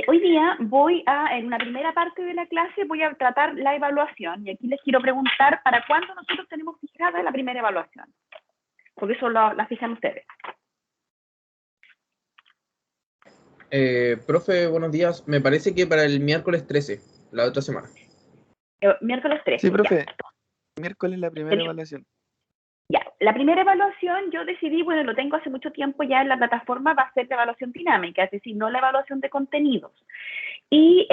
Hoy día en una primera parte de la clase, voy a tratar la evaluación. Y aquí les quiero preguntar, ¿para cuándo nosotros tenemos fijada la primera evaluación? Porque eso la fijan ustedes. Profe, buenos días. Me parece que para el miércoles 13, la otra semana. Miércoles 13, Sí, profe. ya. Miércoles la primera evaluación. Ya, la primera evaluación yo decidí, bueno, lo tengo hace mucho tiempo ya en la plataforma, va a ser la evaluación dinámica, es decir, no la evaluación de contenidos. Y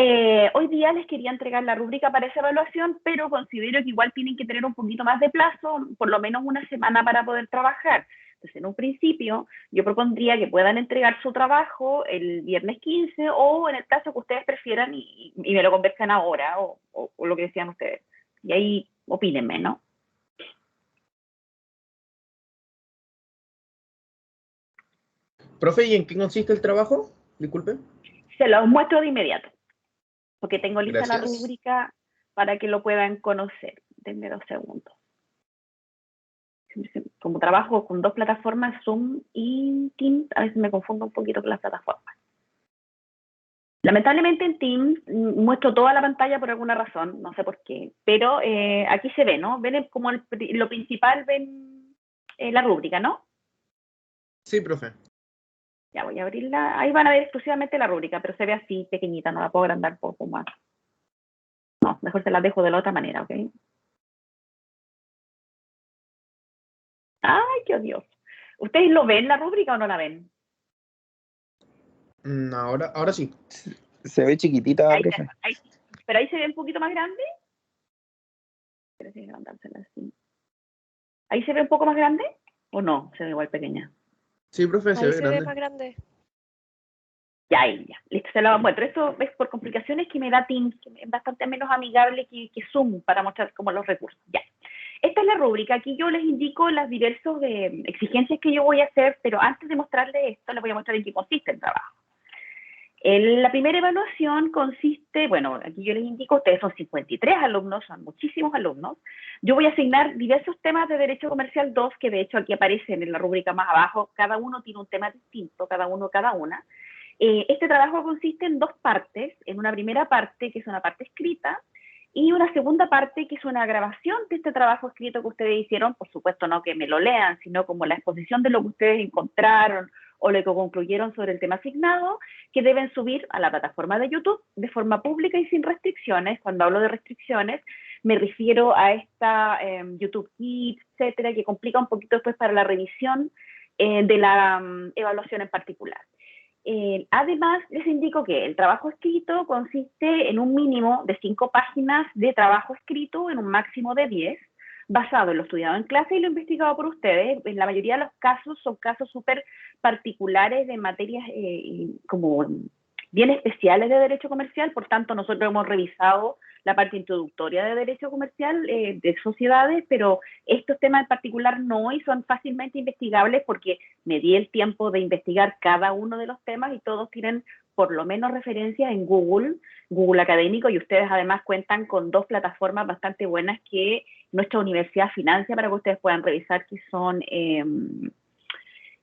hoy día les quería entregar la rúbrica para esa evaluación, pero considero que igual tienen que tener un poquito más de plazo, por lo menos una semana para poder trabajar. Entonces, en un principio, yo propondría que puedan entregar su trabajo el viernes 15 o en el plazo que ustedes prefieran y me lo conversan ahora o lo que decían ustedes. Y ahí opínenme, ¿no? Profe, ¿y en qué consiste el trabajo? Disculpe. Se los muestro de inmediato, porque tengo lista Gracias. la rúbrica para que lo puedan conocer. Denme 2 segundos. Como trabajo con 2 plataformas, Zoom y Teams, a veces me confundo un poquito con las plataformas. Lamentablemente en Teams muestro toda la pantalla por alguna razón, no sé por qué, pero aquí se ve, ¿no? Ven como lo principal, ven la rúbrica, ¿no? Sí, profe. Ya voy a abrirla, ahí van a ver exclusivamente la rúbrica, pero se ve así pequeñita, no la puedo agrandar un poco más. No, mejor se la dejo de la otra manera, ¿ok? ¡Ay, qué odioso! ¿Ustedes lo ven la rúbrica o no la ven? Ahora sí. Se ve chiquitita, Ahí, profe. pero ahí se ve un poquito más grande. Pero sí, levantársela así. ¿Ahí se ve un poco más grande? ¿O no? Se ve igual pequeña. Sí, profe, Ahí se ve más grande. Ya, ahí, ya. Listo, se la muestro. Esto es por complicaciones que me da Teams, que es bastante menos amigable que Zoom para mostrar como los recursos. Ya. Esta es la rúbrica. Aquí yo les indico las diversas exigencias que yo voy a hacer, pero antes de mostrarles esto, les voy a mostrar en qué consiste el trabajo. La primera evaluación consiste, bueno, aquí yo les indico, ustedes son 53 alumnos, son muchísimos alumnos. Yo voy a asignar diversos temas de Derecho Comercial 2, que de hecho aquí aparecen en la rúbrica más abajo. Cada uno tiene un tema distinto, cada una. Este trabajo consiste en 2 partes. En una primera parte, que es una parte escrita, y una segunda parte, que es una grabación de este trabajo escrito que ustedes hicieron. Por supuesto, no que me lo lean, sino como la exposición de lo que ustedes encontraron o lo que concluyeron sobre el tema asignado, que deben subir a la plataforma de YouTube de forma pública y sin restricciones. Cuando hablo de restricciones, me refiero a esta YouTube Kids, etcétera, que complica un poquito después para la revisión de la evaluación en particular. Además, les indico que el trabajo escrito consiste en un mínimo de 5 páginas de trabajo escrito, en un máximo de 10, basado en lo estudiado en clase y lo investigado por ustedes. En la mayoría de los casos son casos súper particulares de materias como bien especiales de derecho comercial, por tanto nosotros hemos revisado la parte introductoria de derecho comercial de sociedades, pero estos temas en particular no, y son fácilmente investigables porque me di el tiempo de investigar cada uno de los temas y todos tienen por lo menos referencias en Google Académico, y ustedes además cuentan con 2 plataformas bastante buenas que nuestra universidad financia para que ustedes puedan revisar, que son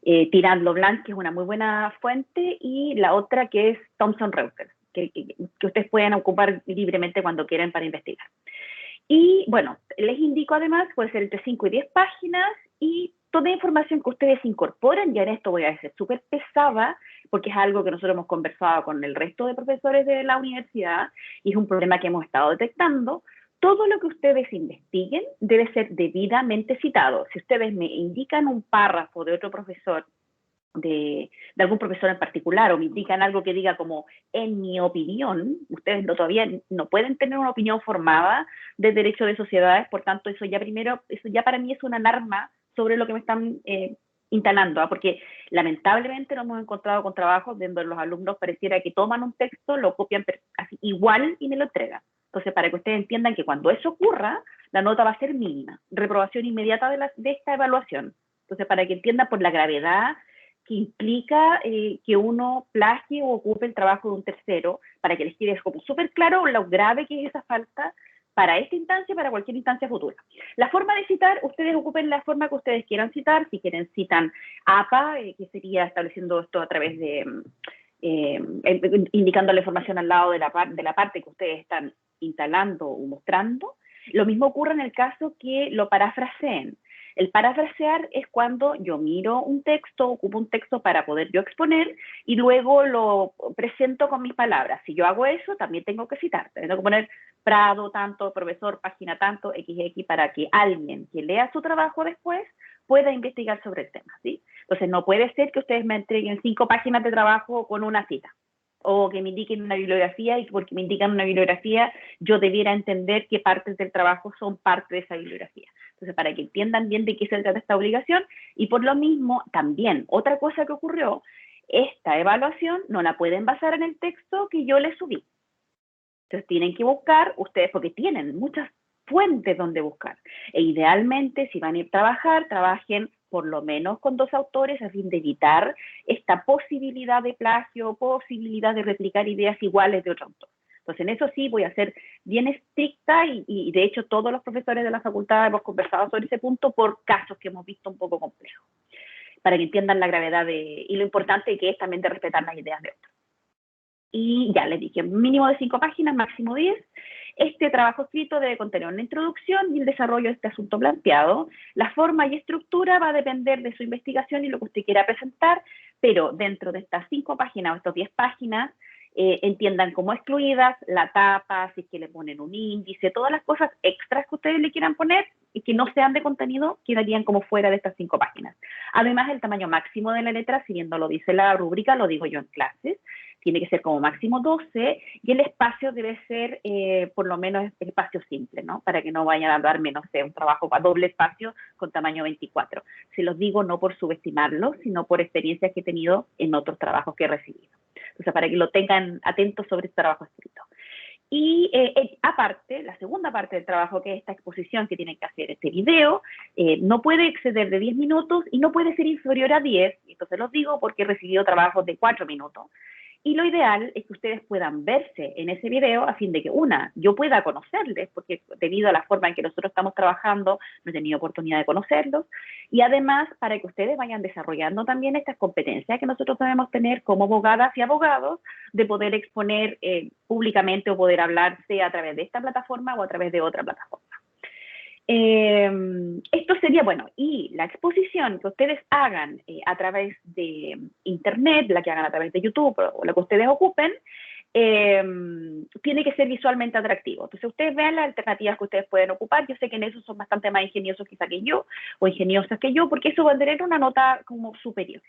Tirant lo Blanc, que es una muy buena fuente, y la otra que es Thomson Reuters, que ustedes pueden ocupar libremente cuando quieran para investigar. Y bueno, les indico además, puede ser entre 5 y 10 páginas, y toda información que ustedes incorporen, ya en esto voy a ser súper pesada, porque es algo que nosotros hemos conversado con el resto de profesores de la universidad, y es un problema que hemos estado detectando. Todo lo que ustedes investiguen debe ser debidamente citado. Si ustedes me indican un párrafo de otro profesor, de algún profesor en particular, o me indican algo que diga como, en mi opinión, ustedes todavía no pueden tener una opinión formada de derecho de sociedades, por tanto, eso ya para mí es una alarma sobre lo que me están instalando, porque lamentablemente nos hemos encontrado con trabajos donde los alumnos pareciera que toman un texto, lo copian así, igual y me lo entregan. Entonces, para que ustedes entiendan que cuando eso ocurra, la nota va a ser mínima, reprobación inmediata de esta evaluación. Entonces, para que entiendan por la gravedad que implica que uno plagie o ocupe el trabajo de un tercero, para que les quede como súper claro lo grave que es esa falta para esta instancia y para cualquier instancia futura. La forma de citar, ustedes ocupen la forma que ustedes quieran citar. Si quieren citan APA, que sería estableciendo esto a través de indicando la información al lado de la parte que ustedes están instalando o mostrando. Lo mismo ocurre en el caso que lo parafraseen. El parafrasear es cuando yo miro un texto, ocupo un texto para poder yo exponer y luego lo presento con mis palabras. Si yo hago eso, también tengo que citar. Tengo que poner Prado tanto, profesor, página tanto, XX, para que alguien que lea su trabajo después pueda investigar sobre el tema, ¿sí? Entonces, no puede ser que ustedes me entreguen 5 páginas de trabajo con una cita, o que me indiquen una bibliografía, y porque me indican una bibliografía, yo debiera entender qué partes del trabajo son parte de esa bibliografía. Entonces, para que entiendan bien de qué se trata esta obligación, y por lo mismo, también, otra cosa que ocurrió, esta evaluación no la pueden basar en el texto que yo les subí. Entonces, tienen que buscar ustedes, porque tienen muchas fuentes donde buscar. E idealmente, si van a ir a trabajar, trabajen por lo menos con 2 autores a fin de evitar esta posibilidad de plagio, posibilidad de replicar ideas iguales de otro autor. Entonces, en eso sí voy a ser bien estricta y de hecho todos los profesores de la facultad hemos conversado sobre ese punto por casos que hemos visto un poco complejos, para que entiendan la gravedad y lo importante que es también de respetar las ideas de otros. Y ya les dije, mínimo de 5 páginas, máximo 10. Este trabajo escrito debe contener una introducción y el desarrollo de este asunto planteado. La forma y estructura va a depender de su investigación y lo que usted quiera presentar, pero dentro de estas 5 páginas o estas 10 páginas, entiendan como excluidas la tapa, si es que le ponen un índice, todas las cosas extras que ustedes le quieran poner y que no sean de contenido, quedarían como fuera de estas 5 páginas. Además, el tamaño máximo de la letra, si bien no lo dice la rúbrica, lo digo yo en clases, tiene que ser como máximo 12 y el espacio debe ser por lo menos espacio simple, ¿no? Para que no vayan a darme, no sé, un trabajo para doble espacio con tamaño 24. Se los digo no por subestimarlo, sino por experiencias que he tenido en otros trabajos que he recibido. Entonces, para que lo tengan atentos sobre este trabajo escrito. Y aparte, la segunda parte del trabajo, que es esta exposición que tienen que hacer, este video, no puede exceder de 10 minutos y no puede ser inferior a 10. Entonces los digo porque he recibido trabajos de 4 minutos. Y lo ideal es que ustedes puedan verse en ese video a fin de que, yo pueda conocerles, porque debido a la forma en que nosotros estamos trabajando, no he tenido oportunidad de conocerlos, y además para que ustedes vayan desarrollando también estas competencias que nosotros debemos tener como abogadas y abogados, de poder exponer públicamente o poder hablar, sea a través de esta plataforma o a través de otra plataforma. Esto sería, bueno, y la exposición que ustedes hagan a través de internet, la que hagan a través de YouTube o la que ustedes ocupen, tiene que ser visualmente atractivo. Entonces, ustedes vean las alternativas que ustedes pueden ocupar. Yo sé que en eso son bastante más ingeniosos quizá que yo, o ingeniosas que yo, porque eso va a tener una nota como superior.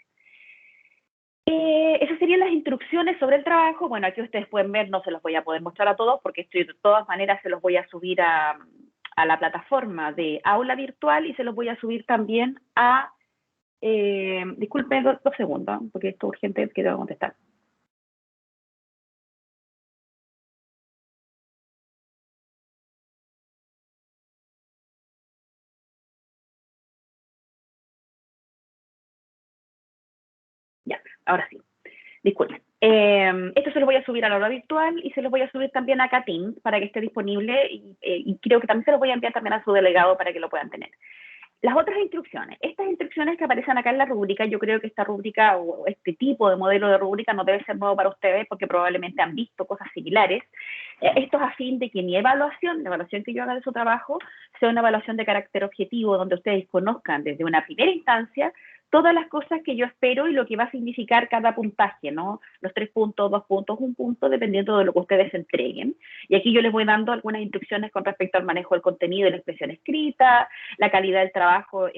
Esas serían las instrucciones sobre el trabajo. Bueno, aquí ustedes pueden ver, no se los voy a poder mostrar a todos, porque de todas maneras se los voy a subir a la plataforma de aula virtual y se los voy a subir también a, disculpen 2 segundos, porque esto es urgente, que debo contestar. Ya, ahora sí. Disculpen. Esto se lo voy a subir a la aula virtual y se lo voy a subir también a Teams para que esté disponible y creo que también se lo voy a enviar también a su delegado para que lo puedan tener. Las otras instrucciones, estas instrucciones que aparecen acá en la rúbrica, yo creo que esta rúbrica o este tipo de modelo de rúbrica no debe ser nuevo para ustedes porque probablemente han visto cosas similares. Esto es a fin de que mi evaluación, la evaluación que yo haga de su trabajo, sea una evaluación de carácter objetivo donde ustedes conozcan desde una primera instancia todas las cosas que yo espero y lo que va a significar cada puntaje, ¿no? Los 3 puntos, 2 puntos, 1 punto, dependiendo de lo que ustedes entreguen. Y aquí yo les voy dando algunas instrucciones con respecto al manejo del contenido y la expresión escrita, la calidad del trabajo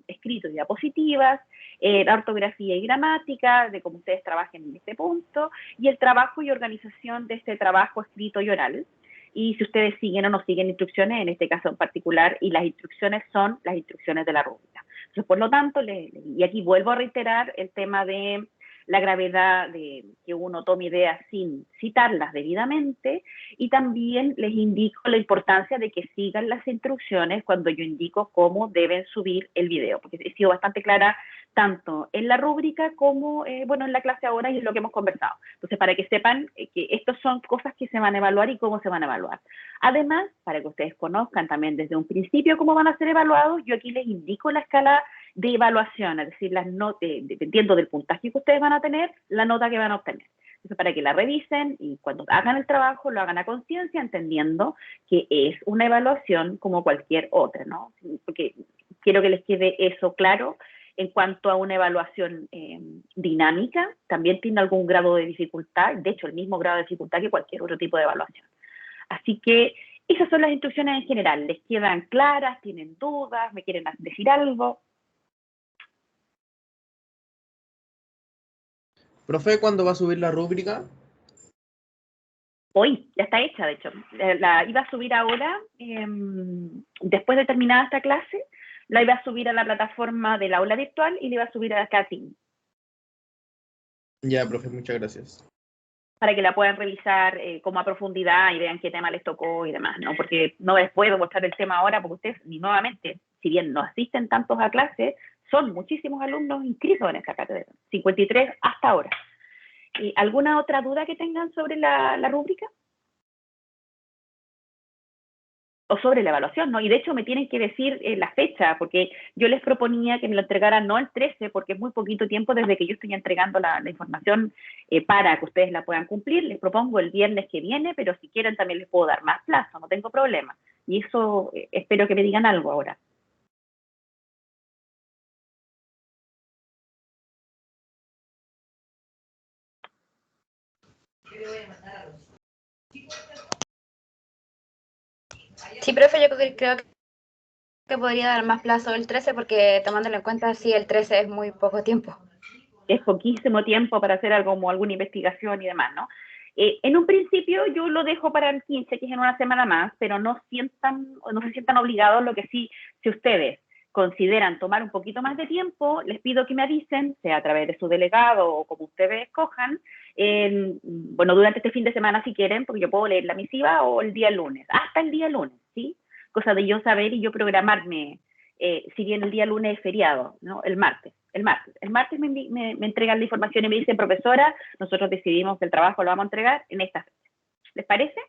escrito y diapositivas, la ortografía y gramática, de cómo ustedes trabajen en este punto, y el trabajo y organización de este trabajo escrito y oral. Y si ustedes siguen o no siguen instrucciones, en este caso en particular, y las instrucciones son las instrucciones de la rúbrica. Entonces, por lo tanto, y aquí vuelvo a reiterar el tema de la gravedad de que uno tome ideas sin citarlas debidamente, y también les indico la importancia de que sigan las instrucciones cuando yo indico cómo deben subir el video, porque he sido bastante clara tanto en la rúbrica como, en la clase ahora y en lo que hemos conversado. Entonces, para que sepan que estas son cosas que se van a evaluar y cómo se van a evaluar. Además, para que ustedes conozcan también desde un principio cómo van a ser evaluados, yo aquí les indico la escala de evaluación, es decir, las notas, dependiendo del puntaje que ustedes van a tener, la nota que van a obtener. Eso para que la revisen y cuando hagan el trabajo lo hagan a conciencia, entendiendo que es una evaluación como cualquier otra, ¿no? Porque quiero que les quede eso claro. En cuanto a una evaluación dinámica, también tiene algún grado de dificultad, de hecho el mismo grado de dificultad que cualquier otro tipo de evaluación. Así que esas son las instrucciones en general. ¿Les quedan claras? ¿Tienen dudas? ¿Me quieren decir algo? Profe, ¿cuándo va a subir la rúbrica? Hoy, ya está hecha, de hecho. La iba a subir ahora, después de terminada esta clase, la iba a subir a la plataforma del aula virtual y la iba a subir acá a Teams, Ya, profe, muchas gracias. para que la puedan revisar como a profundidad y vean qué tema les tocó y demás, ¿no? Porque no les puedo mostrar el tema ahora porque ustedes, ni nuevamente, si bien no asisten tantos a clase, son muchísimos alumnos inscritos en esta cátedra, 53 hasta ahora. ¿Y alguna otra duda que tengan sobre la rúbrica? O sobre la evaluación, ¿no? Y de hecho me tienen que decir la fecha, porque yo les proponía que me lo entregaran no el 13, porque es muy poquito tiempo desde que yo estoy entregando la información para que ustedes la puedan cumplir. Les propongo el viernes que viene, pero si quieren también les puedo dar más plazo, no tengo problema. Y eso espero que me digan algo ahora. Sí, profe, yo creo que podría dar más plazo el 13 porque tomándolo en cuenta, sí, el 13 es muy poco tiempo. Es poquísimo tiempo para hacer algo como alguna investigación y demás, ¿no? En un principio yo lo dejo para el 15, que es en una semana más, pero no se sientan obligados. Lo que sí, si ustedes consideran tomar un poquito más de tiempo, les pido que me avisen, sea a través de su delegado o como ustedes escojan, bueno, durante este fin de semana si quieren, porque yo puedo leer la misiva o el día lunes, hasta el día lunes, ¿sí? Cosa de yo saber y yo programarme, si bien el día lunes es feriado, ¿no? El martes me entregan la información y me dicen, profesora, nosotros decidimos que el trabajo lo vamos a entregar en esta fecha. ¿Les parece?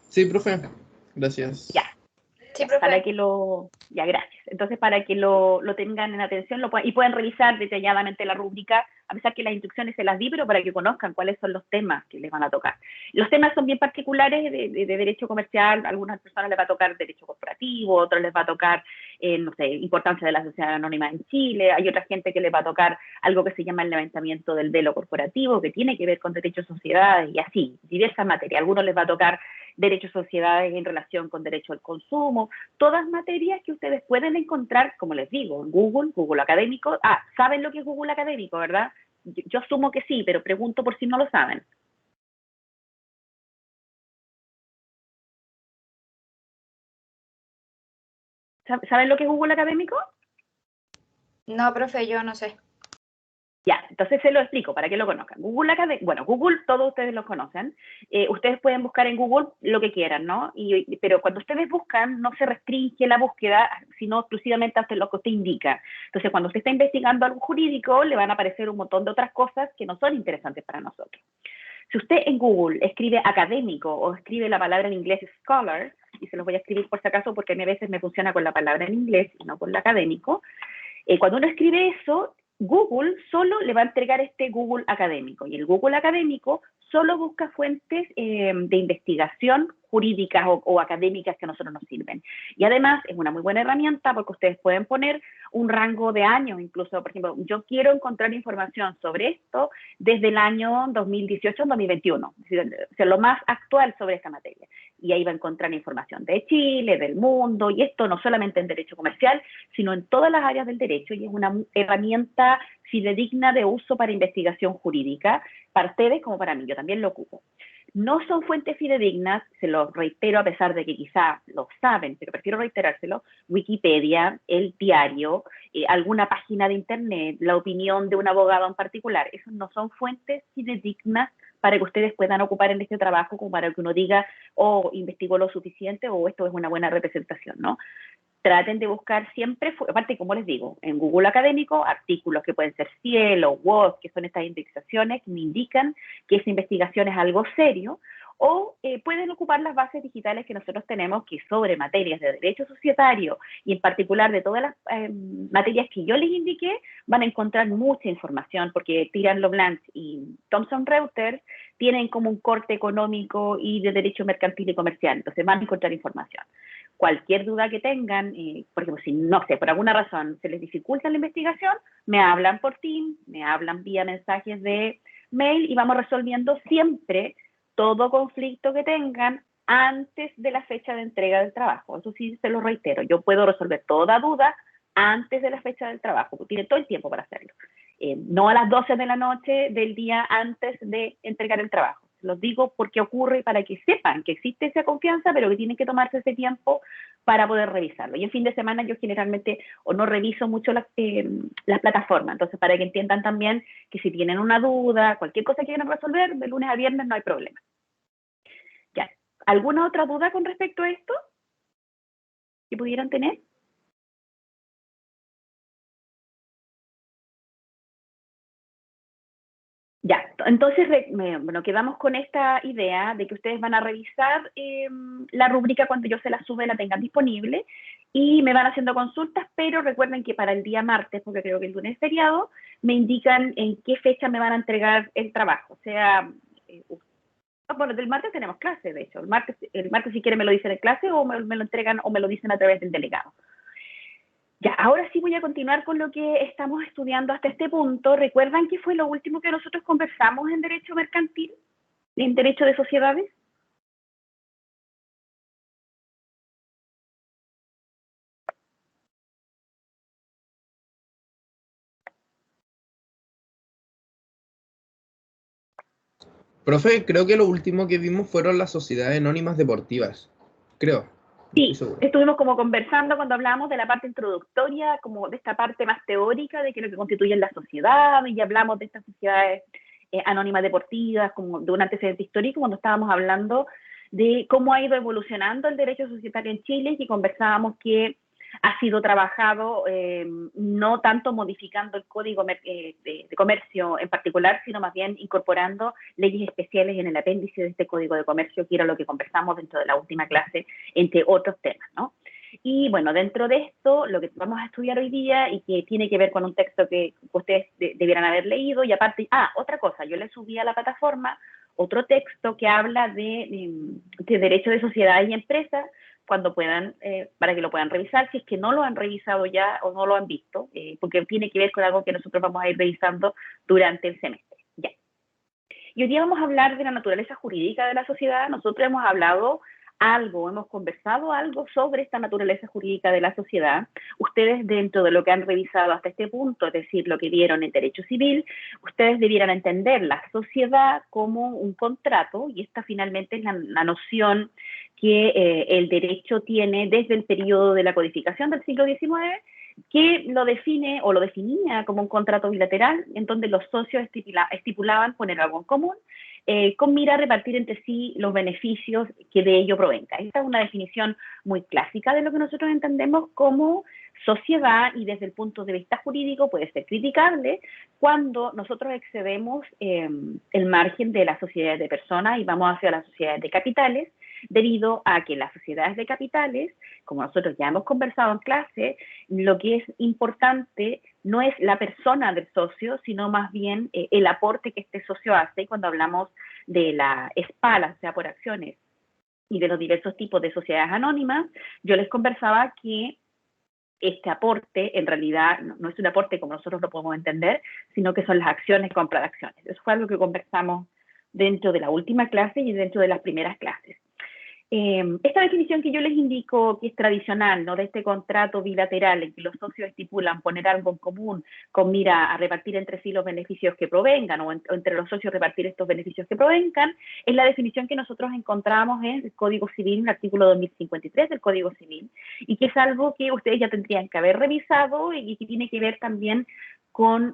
Sí, profe. Gracias. Ya. Sí, profe. Para que ya, gracias. Entonces, para que lo tengan en atención y puedan revisar detalladamente la rúbrica, a pesar que las instrucciones se las di, pero para que conozcan cuáles son los temas que les van a tocar. Los temas son bien particulares de derecho comercial. A algunas personas les va a tocar derecho corporativo, a otros les va a tocar, no sé, importancia de la sociedad anónima en Chile. Hay otra gente que les va a tocar algo que se llama el levantamiento del velo corporativo, que tiene que ver con derecho de sociedades y así, diversas materias. A algunos les va a tocar derecho a sociedades en relación con derecho al consumo, todas materias que ustedes pueden encontrar, como les digo, en Google Académico. ¿Saben lo que es Google Académico, verdad? Yo asumo que sí, pero pregunto por si no lo saben. ¿Saben lo que es Google Académico? No, profe, yo no sé. Ya, entonces se lo explico para que lo conozcan. Google todos ustedes lo conocen. Ustedes pueden buscar en Google lo que quieran, ¿no? Pero cuando ustedes buscan, no se restringe la búsqueda, sino exclusivamente hasta lo que usted indica. Entonces, cuando usted está investigando algo jurídico, le van a aparecer un montón de otras cosas que no son interesantes para nosotros. Si usted en Google escribe académico o escribe la palabra en inglés scholar, y se los voy a escribir por si acaso porque a mí a veces me funciona con la palabra en inglés y no con la académico, cuando uno escribe eso, Google solo le va a entregar este Google académico, y el Google académico solo busca fuentes de investigación jurídicas o académicas que a nosotros nos sirven. Y además es una muy buena herramienta porque ustedes pueden poner un rango de años, incluso, por ejemplo, yo quiero encontrar información sobre esto desde el año 2018 al 2021, es decir, o sea, lo más actual sobre esta materia. Y ahí va a encontrar información de Chile, del mundo, y esto no solamente en derecho comercial, sino en todas las áreas del derecho, y es una herramienta fidedigna de uso para investigación jurídica, para ustedes como para mí, yo también lo ocupo. No son fuentes fidedignas, se lo reitero a pesar de que quizá lo saben, pero prefiero reiterárselo, Wikipedia, el diario, alguna página de internet, la opinión de un abogado en particular, esos no son fuentes fidedignas para que ustedes puedan ocupar en este trabajo, como para que uno diga, investigó lo suficiente o esto es una buena representación, ¿no? Traten de buscar siempre, aparte, como les digo, en Google Académico, artículos que pueden ser Cielo, WOS, que son estas indexaciones que me indican que esa investigación es algo serio, o pueden ocupar las bases digitales que nosotros tenemos, que sobre materias de derecho societario y en particular de todas las materias que yo les indiqué, van a encontrar mucha información, porque Tirant Loblanc y Thomson Reuters tienen como un corte económico y de derecho mercantil y comercial, entonces van a encontrar información. Cualquier duda que tengan, por ejemplo, si no sé, por alguna razón se les dificulta la investigación, me hablan por Teams, me hablan vía mensajes de mail y vamos resolviendo siempre todo conflicto que tengan antes de la fecha de entrega del trabajo. Eso sí, se lo reitero, yo puedo resolver toda duda antes de la fecha del trabajo, tiene todo el tiempo para hacerlo. No a las 12 de la noche del día antes de entregar el trabajo. Los digo porque ocurre y para que sepan que existe esa confianza, pero que tienen que tomarse ese tiempo para poder revisarlo. Y en fin de semana yo generalmente o no reviso mucho las plataformas, entonces para que entiendan también que si tienen una duda, cualquier cosa que quieran resolver, de lunes a viernes no hay problema. Ya. ¿Alguna otra duda con respecto a esto que pudieran tener? Ya, entonces, bueno, quedamos con esta idea de que ustedes van a revisar la rúbrica cuando yo se la sube, la tengan disponible, y me van haciendo consultas, pero recuerden que para el día martes, porque creo que el lunes es feriado, me indican en qué fecha me van a entregar el trabajo. O sea, bueno, del martes tenemos clase, de hecho. El martes si quieren me lo dicen en clase o me lo entregan o me lo dicen a través del delegado. Ya, ahora sí voy a continuar con lo que estamos estudiando hasta este punto. ¿Recuerdan qué fue lo último que nosotros conversamos en derecho mercantil, en derecho de sociedades? Profe, creo que lo último que vimos fueron las sociedades anónimas deportivas. Creo, no estoy Sí, seguro. estuvimos como conversando cuando hablamos de la parte introductoria, como de esta parte más teórica de que lo que constituyen las sociedades, y hablamos de estas sociedades anónimas deportivas, como de un antecedente histórico, cuando estábamos hablando de cómo ha ido evolucionando el derecho societario en Chile, y conversábamos que ha sido trabajado no tanto modificando el código de comercio en particular, sino más bien incorporando leyes especiales en el apéndice de este código de comercio, que era lo que conversamos dentro de la última clase, entre otros temas, ¿no? Y bueno, dentro de esto, lo que vamos a estudiar hoy día y que tiene que ver con un texto que ustedes debieran haber leído, y aparte, otra cosa, yo le subí a la plataforma otro texto que habla de derecho de sociedades y empresas, cuando puedan, para que lo puedan revisar, si es que no lo han revisado ya o no lo han visto, porque tiene que ver con algo que nosotros vamos a ir revisando durante el semestre. Ya. Y hoy día vamos a hablar de la naturaleza jurídica de la sociedad. Nosotros hemos hablado hemos conversado algo sobre esta naturaleza jurídica de la sociedad. Ustedes, dentro de lo que han revisado hasta este punto, es decir, lo que vieron en derecho civil, ustedes debieran entender la sociedad como un contrato, y esta finalmente es la noción que el derecho tiene desde el periodo de la codificación del siglo XIX, que lo define o lo definía como un contrato bilateral en donde los socios estipulaban poner algo en común con mira a repartir entre sí los beneficios que de ello provenga. Esta es una definición muy clásica de lo que nosotros entendemos como sociedad, y desde el punto de vista jurídico puede ser criticable cuando nosotros excedemos el margen de las sociedades de personas y vamos hacia las sociedades de capitales, debido a que las sociedades de capitales, como nosotros ya hemos conversado en clase, lo que es importante no es la persona del socio, sino más bien el aporte que este socio hace. Y cuando hablamos de la SPALA, o sea, por acciones, y de los diversos tipos de sociedades anónimas, yo les conversaba que este aporte en realidad no es un aporte como nosotros lo podemos entender, sino que son las acciones, compra de acciones. Eso fue algo que conversamos dentro de la última clase y dentro de las primeras clases. Esta definición que yo les indico, que es tradicional, ¿no?, de este contrato bilateral en que los socios estipulan poner algo en común con mira a repartir entre sí los beneficios que provengan, o entre los socios repartir estos beneficios que provengan, es la definición que nosotros encontramos en el Código Civil, en el artículo 2053 del Código Civil, y que es algo que ustedes ya tendrían que haber revisado y que tiene que ver también con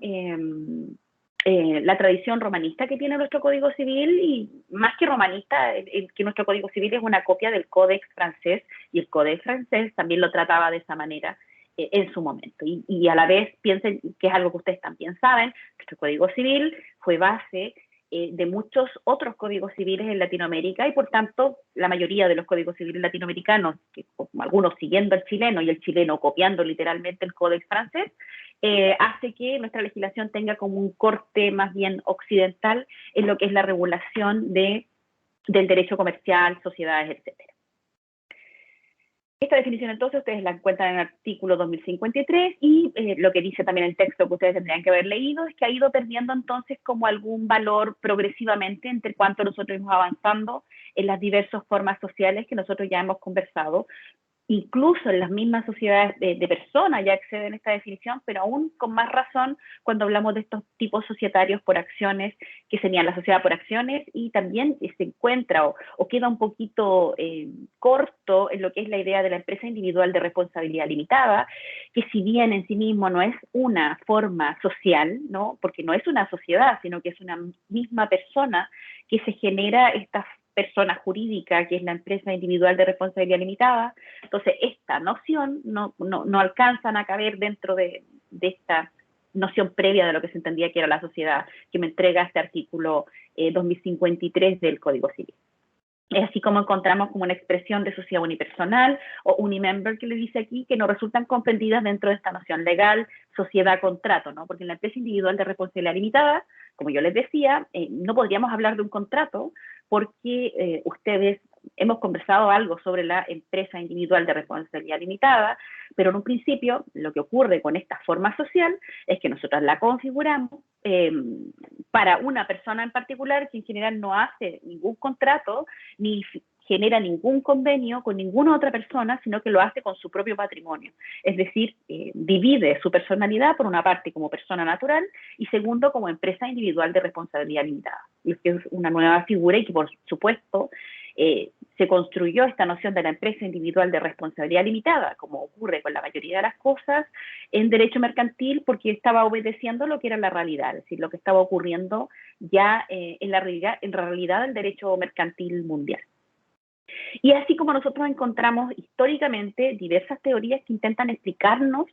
la tradición romanista que tiene nuestro Código Civil, y más que romanista, que nuestro Código Civil es una copia del Códex francés, y el Códex francés también lo trataba de esa manera en su momento. Y a la vez piensen que es algo que ustedes también saben, nuestro Código Civil fue base de muchos otros códigos civiles en Latinoamérica y por tanto la mayoría de los códigos civiles latinoamericanos, que, algunos siguiendo el chileno y el chileno copiando literalmente el códex francés, hace que nuestra legislación tenga como un corte más bien occidental en lo que es la regulación del derecho comercial, sociedades, etcétera. Esta definición entonces ustedes la encuentran en el artículo 2053 y lo que dice también el texto que ustedes tendrían que haber leído es que ha ido perdiendo entonces como algún valor progresivamente entre cuanto nosotros hemos avanzando en las diversas formas sociales que nosotros ya hemos conversado. Incluso en las mismas sociedades de personas ya exceden esta definición, pero aún con más razón cuando hablamos de estos tipos societarios por acciones, que serían la sociedad por acciones, y también se encuentra o queda un poquito corto en lo que es la idea de la empresa individual de responsabilidad limitada, que si bien en sí mismo no es una forma social, ¿no? Porque no es una sociedad, sino que es una misma persona que se genera esta persona jurídica, que es la empresa individual de responsabilidad limitada. Entonces, esta noción no alcanzan a caber dentro de esta noción previa de lo que se entendía que era la sociedad, que me entrega este artículo 2053 del Código Civil. Es así como encontramos como una expresión de sociedad unipersonal o unimember que le dice aquí, que no resultan comprendidas dentro de esta noción legal, sociedad-contrato, ¿no? Porque en la empresa individual de responsabilidad limitada, como yo les decía, no podríamos hablar de un contrato porque ustedes hemos conversado algo sobre la empresa individual de responsabilidad limitada, pero en un principio lo que ocurre con esta forma social es que nosotros la configuramos para una persona en particular que en general no hace ningún contrato ni genera ningún convenio con ninguna otra persona, sino que lo hace con su propio patrimonio. Es decir, divide su personalidad por una parte como persona natural y segundo como empresa individual de responsabilidad limitada. Y es que es una nueva figura y que por supuesto se construyó esta noción de la empresa individual de responsabilidad limitada, como ocurre con la mayoría de las cosas en derecho mercantil, porque estaba obedeciendo lo que era la realidad, es decir, lo que estaba ocurriendo ya en la realidad del derecho mercantil mundial. Y así como nosotros encontramos históricamente diversas teorías que intentan explicarnos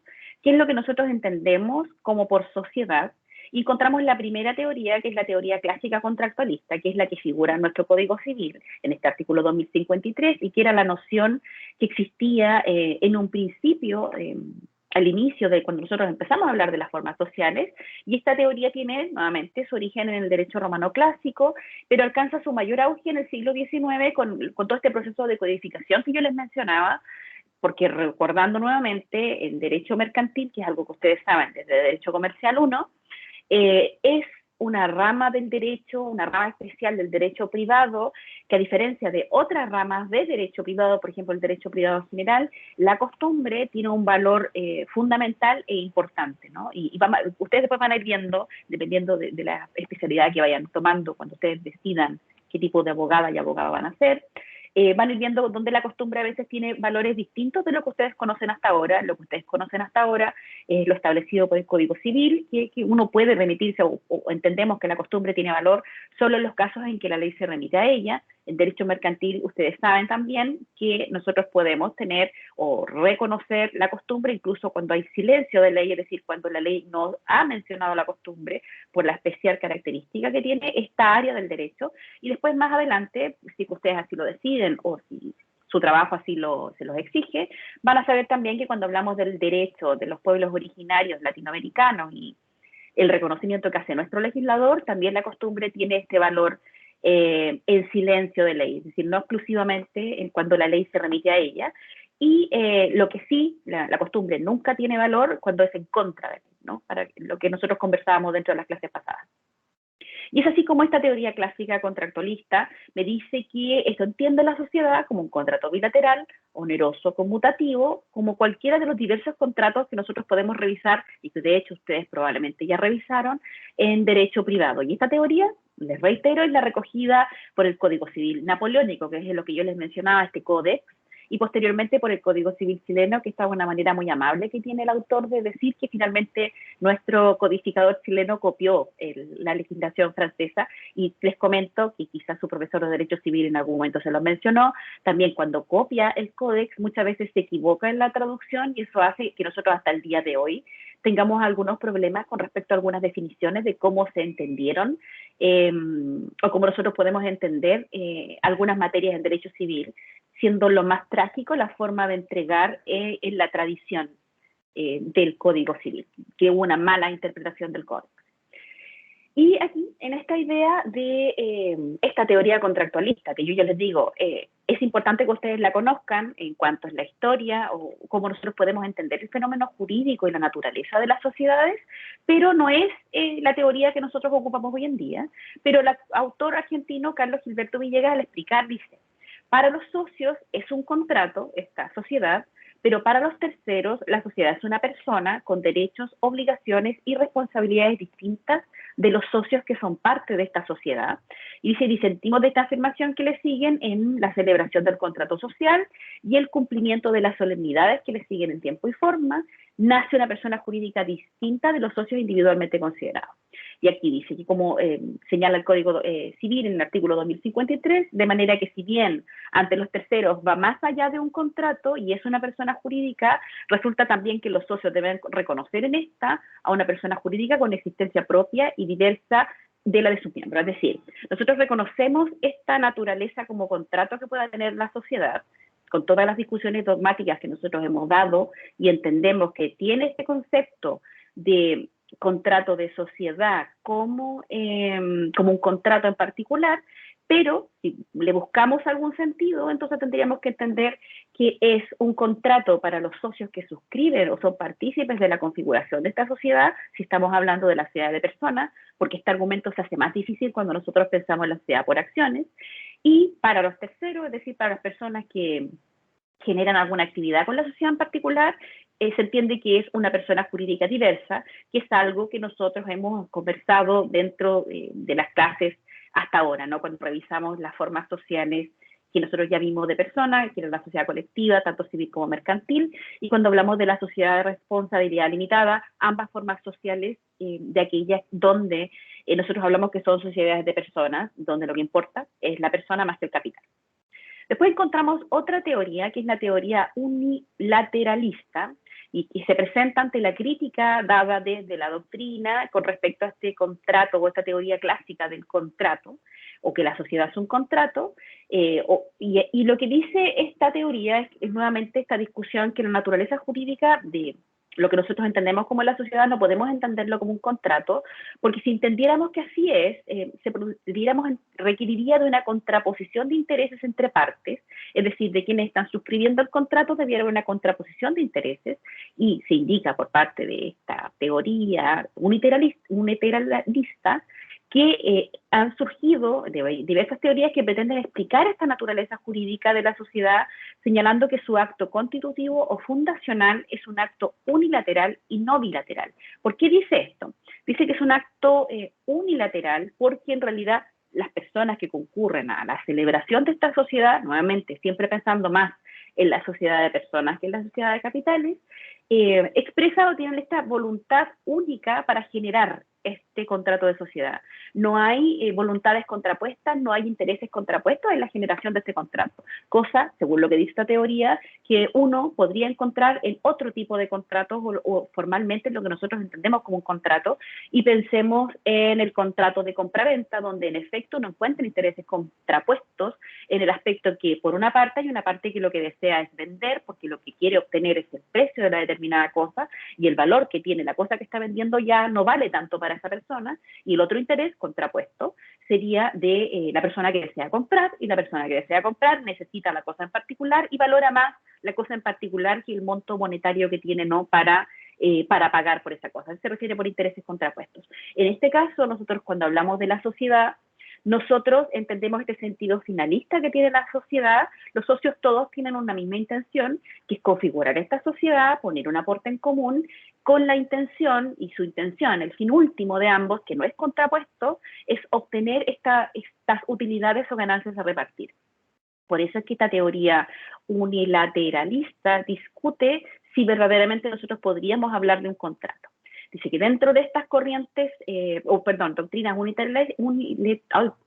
qué es lo que nosotros entendemos como por sociedad, encontramos la primera teoría, que es la teoría clásica contractualista, que es la que figura en nuestro Código Civil, en este artículo 2053, y que era la noción que existía en un principio, al inicio de cuando nosotros empezamos a hablar de las formas sociales, y esta teoría tiene nuevamente su origen en el derecho romano clásico, pero alcanza su mayor auge en el siglo XIX con todo este proceso de codificación que yo les mencionaba, porque recordando nuevamente el derecho mercantil, que es algo que ustedes saben desde el derecho comercial 1, es una rama del derecho, una rama especial del derecho privado, que a diferencia de otras ramas de derecho privado, por ejemplo el derecho privado general, la costumbre tiene un valor fundamental e importante, ¿no? Y ustedes después van a ir viendo, dependiendo de la especialidad que vayan tomando, cuando ustedes decidan qué tipo de abogada y abogado van a ser, van a ir viendo donde la costumbre a veces tiene valores distintos de lo que ustedes conocen hasta ahora. Lo que ustedes conocen hasta ahora es lo establecido por el Código Civil, que uno puede remitirse o entendemos que la costumbre tiene valor solo en los casos en que la ley se remite a ella. En derecho mercantil ustedes saben también que nosotros podemos tener o reconocer la costumbre incluso cuando hay silencio de ley, es decir, cuando la ley no ha mencionado la costumbre por la especial característica que tiene esta área del derecho. Y después más adelante, si ustedes así lo deciden o si su trabajo así se los exige, van a saber también que cuando hablamos del derecho de los pueblos originarios latinoamericanos y el reconocimiento que hace nuestro legislador, también la costumbre tiene este valor en silencio de ley, es decir, no exclusivamente cuando la ley se remite a ella. Y lo que sí, la costumbre nunca tiene valor cuando es en contra de ley, ¿no? Para lo que nosotros conversábamos dentro de las clases pasadas. Y es así como esta teoría clásica contractualista me dice que esto entiende la sociedad como un contrato bilateral, oneroso, conmutativo, como cualquiera de los diversos contratos que nosotros podemos revisar y que de hecho ustedes probablemente ya revisaron en derecho privado. Y esta teoría, les reitero, es la recogida por el Código Civil napoleónico, que es lo que yo les mencionaba, este códex, y posteriormente por el Código Civil chileno, que está de una manera muy amable que tiene el autor de decir que finalmente nuestro codificador chileno copió la legislación francesa, y les comento que quizás su profesor de Derecho Civil en algún momento se lo mencionó, también cuando copia el códex muchas veces se equivoca en la traducción y eso hace que nosotros hasta el día de hoy tengamos algunos problemas con respecto a algunas definiciones de cómo se entendieron o cómo nosotros podemos entender algunas materias en derecho civil, siendo lo más trágico la forma de entregar en la tradición del Código Civil, que hubo una mala interpretación del Código. Y aquí, en esta idea de esta teoría contractualista, que yo ya les digo, es importante que ustedes la conozcan en cuanto a la historia o cómo nosotros podemos entender el fenómeno jurídico y la naturaleza de las sociedades, pero no es la teoría que nosotros ocupamos hoy en día. Pero el autor argentino Carlos Gilberto Villegas, al explicar, dice, para los socios es un contrato, esta sociedad, pero para los terceros, la sociedad es una persona con derechos, obligaciones y responsabilidades distintas de los socios que son parte de esta sociedad. Y dice, disentimos de esta afirmación que le siguen en la celebración del contrato social y el cumplimiento de las solemnidades que le siguen en tiempo y forma, nace una persona jurídica distinta de los socios individualmente considerados. Y aquí dice que como señala el Código Civil en el artículo 2053, de manera que si bien ante los terceros va más allá de un contrato y es una persona jurídica, resulta también que los socios deben reconocer en esta a una persona jurídica con existencia propia y diversa de la de sus miembros. Es decir, nosotros reconocemos esta naturaleza como contrato que pueda tener la sociedad, con todas las discusiones dogmáticas que nosotros hemos dado y entendemos que tiene este concepto de contrato de sociedad como un contrato en particular, pero si le buscamos algún sentido, entonces tendríamos que entender que es un contrato para los socios que suscriben o son partícipes de la configuración de esta sociedad, si estamos hablando de la sociedad de personas, porque este argumento se hace más difícil cuando nosotros pensamos en la sociedad por acciones, y para los terceros, es decir, para las personas que generan alguna actividad con la sociedad en particular, se entiende que es una persona jurídica diversa, que es algo que nosotros hemos conversado dentro de las clases hasta ahora, ¿no? Cuando revisamos las formas sociales que nosotros ya vimos de personas, que era la sociedad colectiva, tanto civil como mercantil, y cuando hablamos de la sociedad de responsabilidad limitada, ambas formas sociales de aquellas donde nosotros hablamos que son sociedades de personas, donde lo que importa es la persona más que el capital. Después encontramos otra teoría, que es la teoría unilateralista, y se presenta ante la crítica dada desde la doctrina con respecto a este contrato o esta teoría clásica del contrato, o que la sociedad es un contrato, y lo que dice esta teoría es nuevamente esta discusión que la naturaleza jurídica de lo que nosotros entendemos como la sociedad no podemos entenderlo como un contrato, porque si entendiéramos que así es, requeriría de una contraposición de intereses entre partes, es decir, de quienes están suscribiendo el contrato debiera haber una contraposición de intereses, y se indica por parte de esta teoría unilateralista que han surgido diversas teorías que pretenden explicar esta naturaleza jurídica de la sociedad, señalando que su acto constitutivo o fundacional es un acto unilateral y no bilateral. ¿Por qué dice esto? Dice que es un acto unilateral porque en realidad las personas que concurren a la celebración de esta sociedad, nuevamente siempre pensando más en la sociedad de personas que en la sociedad de capitales, expresan o tienen esta voluntad única para generar este contrato de sociedad. No hay voluntades contrapuestas, no hay intereses contrapuestos en la generación de este contrato, cosa, según lo que dice esta teoría, que uno podría encontrar en otro tipo de contratos o formalmente en lo que nosotros entendemos como un contrato, y pensemos en el contrato de compraventa, donde en efecto no encuentran intereses contrapuestos en el aspecto que por una parte hay una parte que lo que desea es vender, porque lo que quiere obtener es el precio de la determinada cosa, y el valor que tiene la cosa que está vendiendo ya no vale tanto para esa persona, y el otro interés contrapuesto sería de la persona que desea comprar, y la persona que desea comprar necesita la cosa en particular y valora más la cosa en particular que el monto monetario que tiene, ¿no?, para pagar por esa cosa. Se refiere por intereses contrapuestos. En este caso, nosotros cuando hablamos de la sociedad, nosotros entendemos este sentido finalista que tiene la sociedad. Los socios todos tienen una misma intención, que es configurar esta sociedad, poner un aporte en común, con la intención, y su intención, el fin último de ambos, que no es contrapuesto, es obtener estas utilidades o ganancias a repartir. Por eso es que esta teoría unilateralista discute si verdaderamente nosotros podríamos hablar de un contrato. Dice que dentro de estas corrientes, doctrinas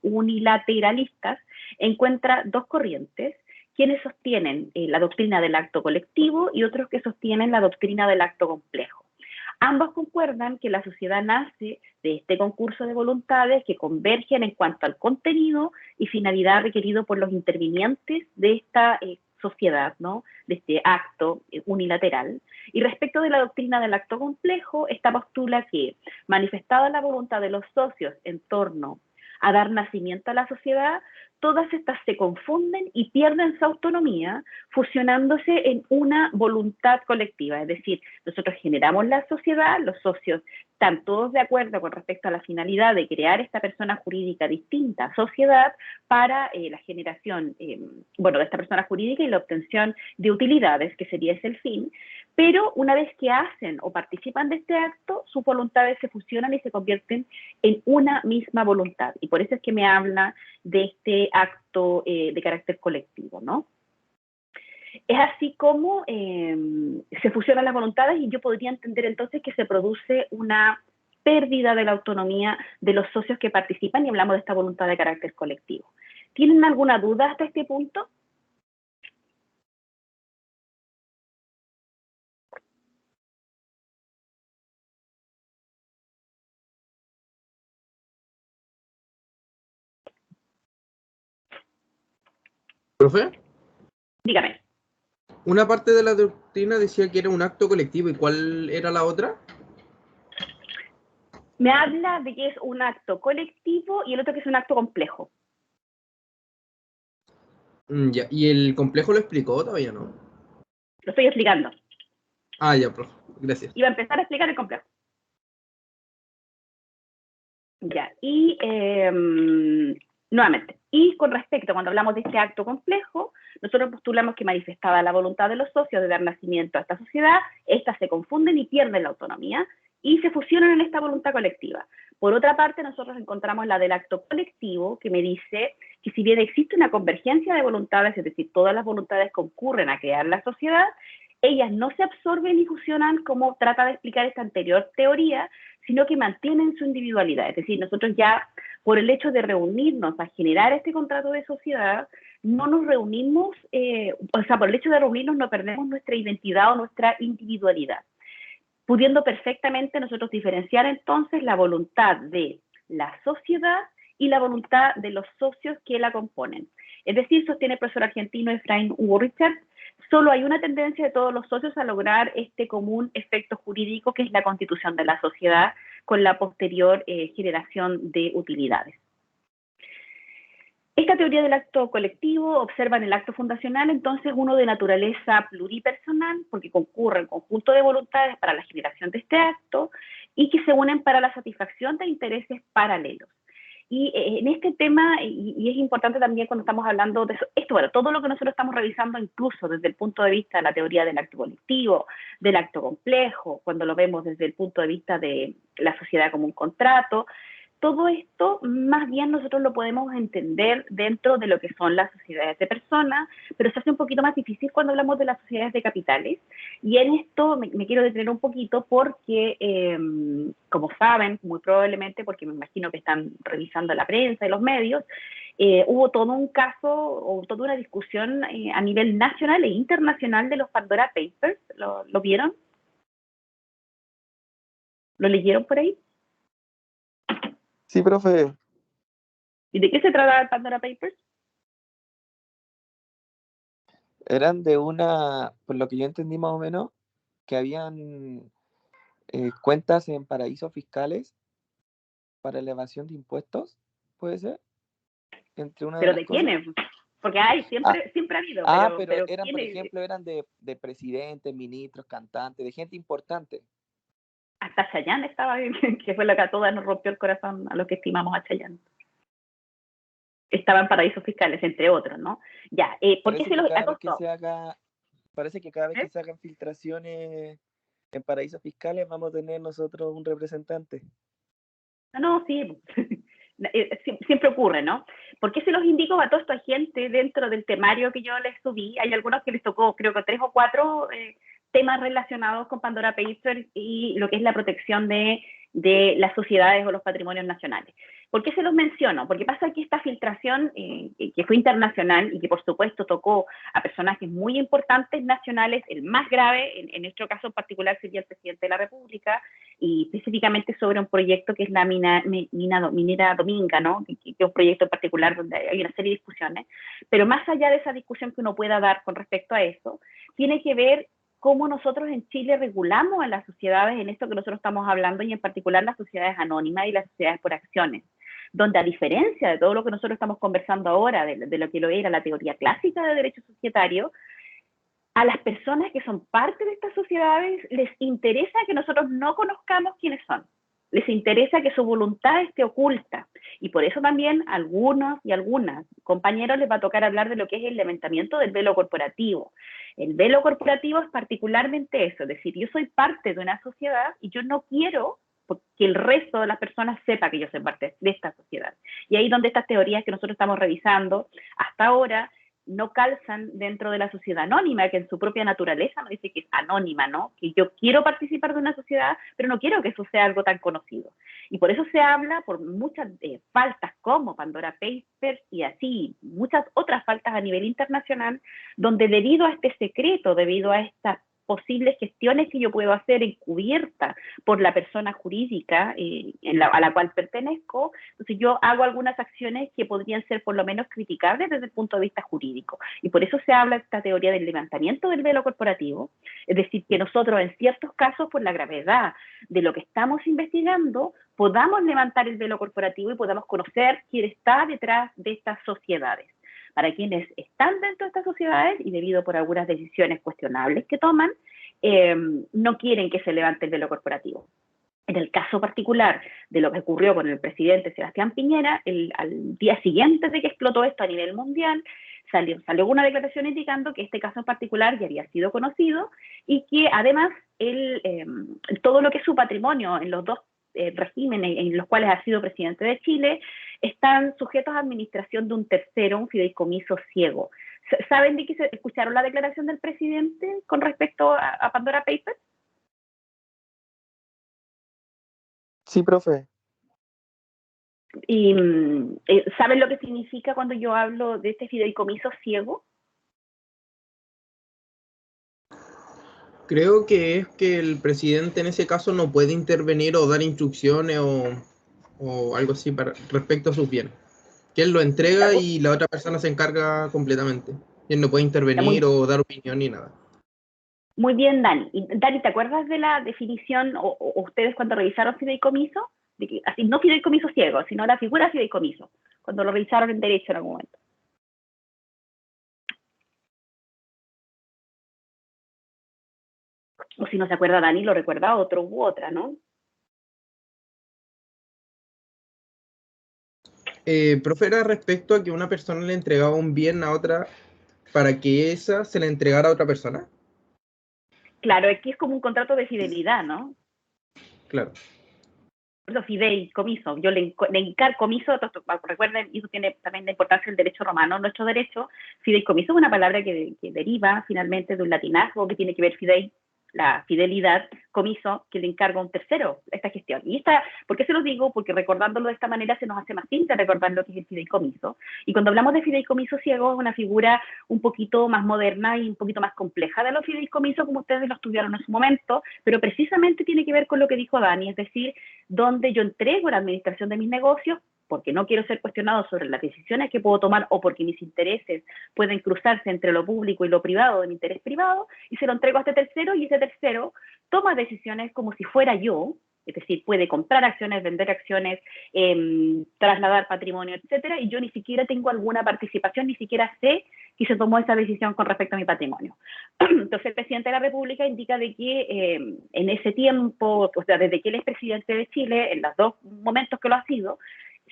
unilateralistas, encuentra dos corrientes, quienes sostienen la doctrina del acto colectivo y otros que sostienen la doctrina del acto complejo. Ambos concuerdan que la sociedad nace de este concurso de voluntades que convergen en cuanto al contenido y finalidad requerido por los intervinientes de esta sociedad, ¿no? De este acto unilateral. Y respecto de la doctrina del acto complejo, esta postula que, manifestada la voluntad de los socios en torno a dar nacimiento a la sociedad, todas estas se confunden y pierden su autonomía, fusionándose en una voluntad colectiva. Es decir, nosotros generamos la sociedad, los socios están todos de acuerdo con respecto a la finalidad de crear esta persona jurídica distinta, sociedad, para la generación, bueno, de esta persona jurídica y la obtención de utilidades, que sería ese el fin. Pero una vez que hacen o participan de este acto, sus voluntades se fusionan y se convierten en una misma voluntad. Y por eso es que me habla de este acto de carácter colectivo, ¿no? Es así como se fusionan las voluntades y yo podría entender entonces que se produce una pérdida de la autonomía de los socios que participan y hablamos de esta voluntad de carácter colectivo. ¿Tienen alguna duda hasta este punto? ¿Profe? Dígame. Una parte de la doctrina decía que era un acto colectivo, ¿y cuál era la otra? Me habla de que es un acto colectivo y el otro que es un acto complejo. Ya, ¿y el complejo lo explicó todavía no? Lo estoy explicando. Ah, ya, profe, gracias. Iba a empezar a explicar el complejo. Ya, y nuevamente, y con respecto, cuando hablamos de este acto complejo, nosotros postulamos que manifestada la voluntad de los socios de dar nacimiento a esta sociedad, estas se confunden y pierden la autonomía y se fusionan en esta voluntad colectiva. Por otra parte, nosotros encontramos la del acto colectivo, que me dice que si bien existe una convergencia de voluntades, es decir, todas las voluntades concurren a crear la sociedad, ellas no se absorben y fusionan como trata de explicar esta anterior teoría, sino que mantienen su individualidad. Es decir, nosotros ya, por el hecho de reunirnos a generar este contrato de sociedad, no nos reunimos, o sea, por el hecho de reunirnos no perdemos nuestra identidad o nuestra individualidad, pudiendo perfectamente nosotros diferenciar entonces la voluntad de la sociedad y la voluntad de los socios que la componen. Es decir, sostiene el profesor argentino Efraín Hugo Richard, solo hay una tendencia de todos los socios a lograr este común efecto jurídico que es la constitución de la sociedad con la posterior generación de utilidades. Esta teoría del acto colectivo observa en el acto fundacional entonces uno de naturaleza pluripersonal, porque concurren conjunto de voluntades para la generación de este acto y que se unen para la satisfacción de intereses paralelos. Y en este tema, y es importante también cuando estamos hablando de eso, esto, bueno, todo lo que nosotros estamos revisando, incluso desde el punto de vista de la teoría del acto colectivo, del acto complejo, cuando lo vemos desde el punto de vista de la sociedad como un contrato, todo esto más bien nosotros lo podemos entender dentro de lo que son las sociedades de personas, pero se hace un poquito más difícil cuando hablamos de las sociedades de capitales. Y en esto me quiero detener un poquito porque, como saben, muy probablemente, porque me imagino que están revisando la prensa y los medios, hubo todo un caso o toda una discusión a nivel nacional e internacional de los Pandora Papers. ¿Lo vieron? ¿Lo leyeron por ahí? Sí, profe. ¿Y de qué se trata el Pandora Papers? Eran de una, por lo que yo entendí más o menos, que habían cuentas en paraísos fiscales para elevación de impuestos, ¿puede ser? Entre una de ¿Pero las de cosas. quiénes? Porque hay, siempre ha habido, pero eran, por ¿quiénes? ejemplo, eran de presidentes, ministros, cantantes, de gente importante. Hasta Chayanne estaba, que fue lo que a todas nos rompió el corazón a los que estimamos a Chayanne. Estaban paraísos fiscales, entre otros, ¿no? Ya, ¿por qué se los acostó? Parece que cada vez que se hagan filtraciones en paraísos fiscales vamos a tener nosotros un representante. No, sí, siempre ocurre, ¿no? ¿Por qué se los indico a toda esta gente dentro del temario que yo les subí? Hay algunos que les tocó, creo que 3 o 4 temas relacionados con Pandora Papers y lo que es la protección de de las sociedades o los patrimonios nacionales. ¿Por qué se los menciono? Porque pasa que esta filtración, que fue internacional y que por supuesto tocó a personajes muy importantes nacionales, el más grave, en nuestro caso en particular, sería el presidente de la República, y específicamente sobre un proyecto que es la minera Dominga, ¿no? Que es un proyecto en particular donde hay una serie de discusiones, pero más allá de esa discusión que uno pueda dar con respecto a eso, tiene que ver cómo nosotros en Chile regulamos a las sociedades en esto que nosotros estamos hablando, y en particular las sociedades anónimas y las sociedades por acciones, donde a diferencia de todo lo que nosotros estamos conversando ahora, de lo que lo era la teoría clásica de derecho societario, a las personas que son parte de estas sociedades les interesa que nosotros no conozcamos quiénes son. Les interesa que su voluntad esté oculta. Y por eso también a algunos y algunas compañeros les va a tocar hablar de lo que es el levantamiento del velo corporativo. El velo corporativo es particularmente eso, es decir, yo soy parte de una sociedad y yo no quiero que el resto de las personas sepa que yo soy parte de esta sociedad. Y ahí donde estas teorías que nosotros estamos revisando hasta ahora no calzan dentro de la sociedad anónima, que en su propia naturaleza nos dice que es anónima, ¿no? Que yo quiero participar de una sociedad, pero no quiero que eso sea algo tan conocido. Y por eso se habla por muchas faltas como Pandora Papers y así, muchas otras faltas a nivel internacional, donde debido a este secreto, debido a estas posibles gestiones que yo puedo hacer encubierta por la persona jurídica a la cual pertenezco, entonces yo hago algunas acciones que podrían ser por lo menos criticables desde el punto de vista jurídico. Y por eso se habla de esta teoría del levantamiento del velo corporativo, es decir, que nosotros en ciertos casos, por la gravedad de lo que estamos investigando, podamos levantar el velo corporativo y podamos conocer quién está detrás de estas sociedades. Para quienes están dentro de estas sociedades y debido por algunas decisiones cuestionables que toman, no quieren que se levante el velo corporativo. En el caso particular de lo que ocurrió con el presidente Sebastián Piñera, al día siguiente de que explotó esto a nivel mundial, salió una declaración indicando que este caso en particular ya había sido conocido y que además todo lo que es su patrimonio en los dos regímenes en los cuales ha sido presidente de Chile están sujetos a administración de un tercero, un fideicomiso ciego. ¿Saben de qué escucharon la declaración del presidente con respecto a Pandora Papers? Sí, profe. ¿Y saben lo que significa cuando yo hablo de este fideicomiso ciego? Creo que es que el presidente en ese caso no puede intervenir o dar instrucciones o algo así respecto a sus bienes. Que él lo entrega y la otra persona se encarga completamente. Y él no puede intervenir o dar opinión ni nada. Muy bien, Dani. Y, Dani, ¿te acuerdas de la definición o ustedes cuando revisaron fideicomiso? De que, así, no fideicomiso ciego, sino la figura fideicomiso, cuando lo revisaron en derecho en algún momento. O si no se acuerda Dani, lo recuerda otro u otra, ¿no? Profe, era respecto a que una persona le entregaba un bien a otra para que esa se le entregara a otra persona. Claro, aquí es como un contrato de fidelidad, ¿no? Claro. Los fideicomiso, yo le encarcomiso, recuerden, y eso tiene también la importancia del derecho romano, nuestro derecho, fideicomiso es una palabra que deriva finalmente de un latinazgo que tiene que ver fidei, la fidelidad, comiso, que le encarga a un tercero esta gestión. Y ¿por qué se lo digo? Porque recordándolo de esta manera se nos hace más simple recordar lo que es el fideicomiso. Y cuando hablamos de fideicomiso ciego es una figura un poquito más moderna y un poquito más compleja de los fideicomisos como ustedes lo estudiaron en su momento, pero precisamente tiene que ver con lo que dijo Dani, es decir, donde yo entrego la administración de mis negocios porque no quiero ser cuestionado sobre las decisiones que puedo tomar o porque mis intereses pueden cruzarse entre lo público y lo privado de mi interés privado, y se lo entrego a este tercero, y ese tercero toma decisiones como si fuera yo, es decir, puede comprar acciones, vender acciones, trasladar patrimonio, etcétera, y yo ni siquiera tengo alguna participación, ni siquiera sé que se tomó esa decisión con respecto a mi patrimonio. Entonces el presidente de la República indica de que en ese tiempo, o sea, desde que él es presidente de Chile, en los dos momentos que lo ha sido,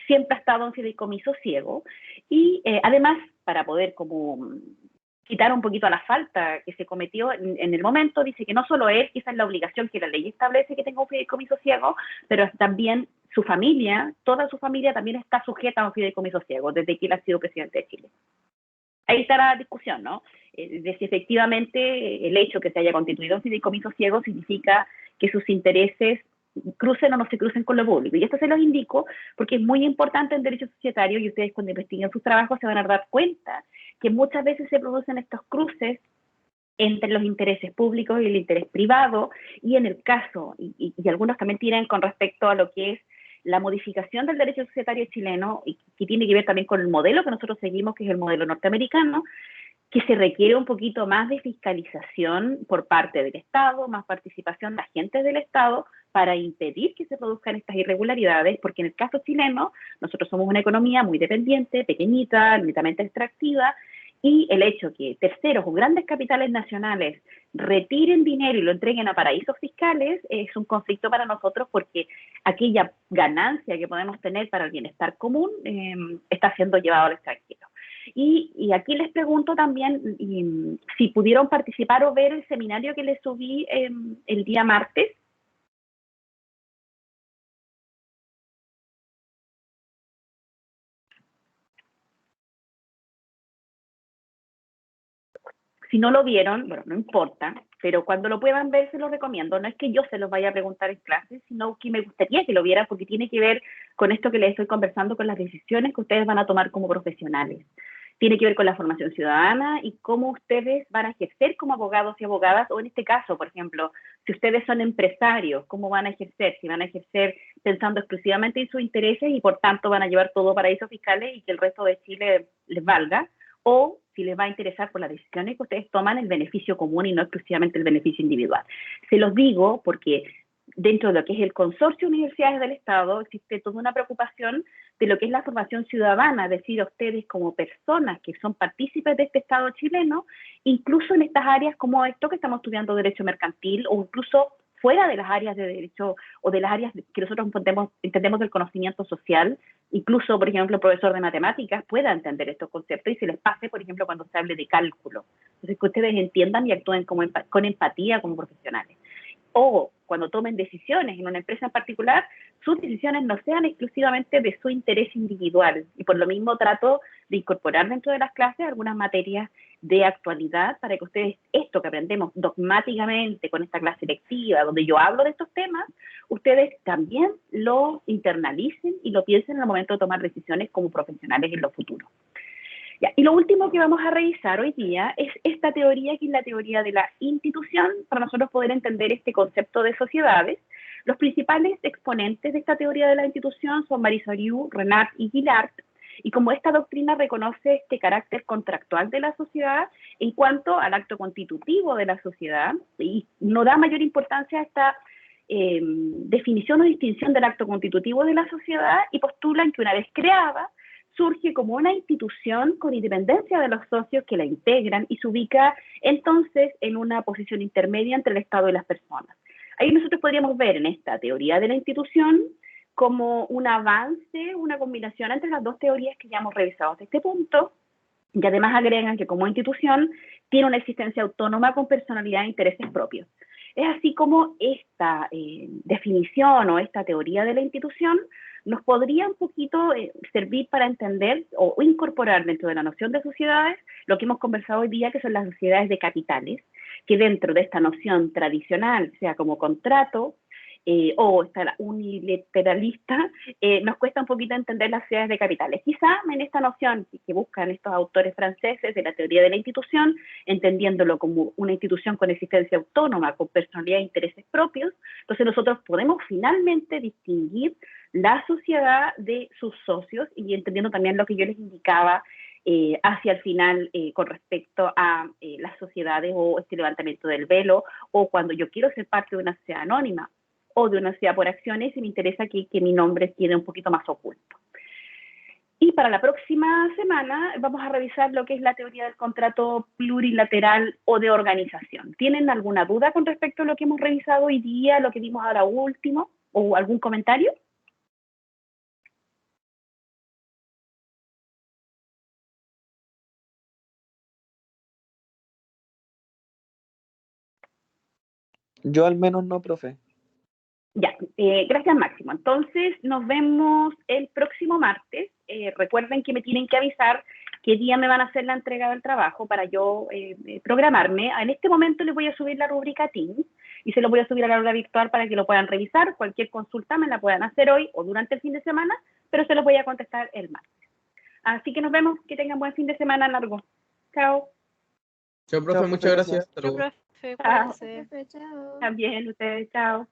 siempre ha estado en fideicomiso ciego, y además, para poder como quitar un poquito a la falta que se cometió en el momento, dice que no solo él, quizás la obligación que la ley establece que tenga un fideicomiso ciego, pero también su familia, toda su familia también está sujeta a un fideicomiso ciego, desde que él ha sido presidente de Chile. Ahí está la discusión, ¿no? De si efectivamente el hecho que se haya constituido un fideicomiso ciego significa que sus intereses crucen o no se crucen con lo público. Y esto se los indico porque es muy importante en derecho societario y ustedes cuando investiguen sus trabajos se van a dar cuenta que muchas veces se producen estos cruces entre los intereses públicos y el interés privado, y en el caso, y algunos también tienen con respecto a lo que es la modificación del derecho societario chileno, y que tiene que ver también con el modelo que nosotros seguimos, que es el modelo norteamericano, que se requiere un poquito más de fiscalización por parte del Estado, más participación de agentes del Estado para impedir que se produzcan estas irregularidades, porque en el caso chileno nosotros somos una economía muy dependiente, pequeñita, netamente extractiva, y el hecho que terceros o grandes capitales nacionales retiren dinero y lo entreguen a paraísos fiscales es un conflicto para nosotros porque aquella ganancia que podemos tener para el bienestar común está siendo llevado al extranjero. Y aquí les pregunto también si pudieron participar o ver el seminario que les subí el día martes. Si no lo vieron, bueno, no importa, pero cuando lo puedan ver se los recomiendo. No es que yo se los vaya a preguntar en clase, sino que me gustaría que lo vieran porque tiene que ver con esto que les estoy conversando, con las decisiones que ustedes van a tomar como profesionales. Tiene que ver con la formación ciudadana y cómo ustedes van a ejercer como abogados y abogadas, o en este caso, por ejemplo, si ustedes son empresarios, cómo van a ejercer, si van a ejercer pensando exclusivamente en sus intereses y por tanto van a llevar todo paraísos fiscales y que el resto de Chile les valga, o si les va a interesar por las decisiones que ustedes toman el beneficio común y no exclusivamente el beneficio individual. Se los digo porque dentro de lo que es el consorcio de universidades del Estado existe toda una preocupación de lo que es la formación ciudadana, es decir, a ustedes como personas que son partícipes de este Estado chileno, incluso en estas áreas como esto que estamos estudiando derecho mercantil o incluso fuera de las áreas de derecho o de las áreas que nosotros entendemos del conocimiento social, incluso, por ejemplo, el profesor de matemáticas pueda entender estos conceptos y se les pase, por ejemplo, cuando se hable de cálculo. Entonces, que ustedes entiendan y actúen con empatía como profesionales. O cuando tomen decisiones en una empresa en particular, sus decisiones no sean exclusivamente de su interés individual. Y por lo mismo trato de incorporar dentro de las clases algunas materias de actualidad para que ustedes, esto que aprendemos dogmáticamente con esta clase lectiva, donde yo hablo de estos temas, ustedes también lo internalicen y lo piensen en el momento de tomar decisiones como profesionales en lo futuro. Ya, y lo último que vamos a revisar hoy día es esta teoría, que es la teoría de la institución, para nosotros poder entender este concepto de sociedades. Los principales exponentes de esta teoría de la institución son Marisa Riu, Renat y Guillart, y como esta doctrina reconoce este carácter contractual de la sociedad en cuanto al acto constitutivo de la sociedad, y no da mayor importancia a esta definición o distinción del acto constitutivo de la sociedad, y postulan que una vez creada, surge como una institución con independencia de los socios que la integran y se ubica entonces en una posición intermedia entre el Estado y las personas. Ahí nosotros podríamos ver en esta teoría de la institución como un avance, una combinación entre las dos teorías que ya hemos revisado hasta este punto, y además agregan que como institución tiene una existencia autónoma con personalidad e intereses propios. Es así como esta definición o esta teoría de la institución nos podría un poquito servir para entender o incorporar dentro de la noción de sociedades lo que hemos conversado hoy día, que son las sociedades de capitales, que dentro de esta noción tradicional, sea como contrato, o esta unilateralista, nos cuesta un poquito entender las sociedades de capitales. Quizá en esta noción que buscan estos autores franceses de la teoría de la institución, entendiéndolo como una institución con existencia autónoma, con personalidad e intereses propios, entonces nosotros podemos finalmente distinguir la sociedad de sus socios y entendiendo también lo que yo les indicaba hacia el final con respecto a las sociedades o este levantamiento del velo, o cuando yo quiero ser parte de una sociedad anónima o de una sociedad por acciones y me interesa que mi nombre quede un poquito más oculto. Y para la próxima semana vamos a revisar lo que es la teoría del contrato plurilateral o de organización. ¿Tienen alguna duda con respecto a lo que hemos revisado hoy día, lo que vimos ahora último, o algún comentario? Yo al menos no, profe. Ya, gracias Máximo. Entonces nos vemos el próximo martes. Recuerden que me tienen que avisar qué día me van a hacer la entrega del trabajo para yo programarme. En este momento les voy a subir la rúbrica Teams y se lo voy a subir a la aula virtual para que lo puedan revisar. Cualquier consulta me la puedan hacer hoy o durante el fin de semana, pero se los voy a contestar el martes. Así que nos vemos, que tengan buen fin de semana largo. Chao. Chao, profe, Chao, muchas profe, gracias. gracias. Hasta Chao, luego. profe, Chao. cuídense. Chao. También ustedes, chao.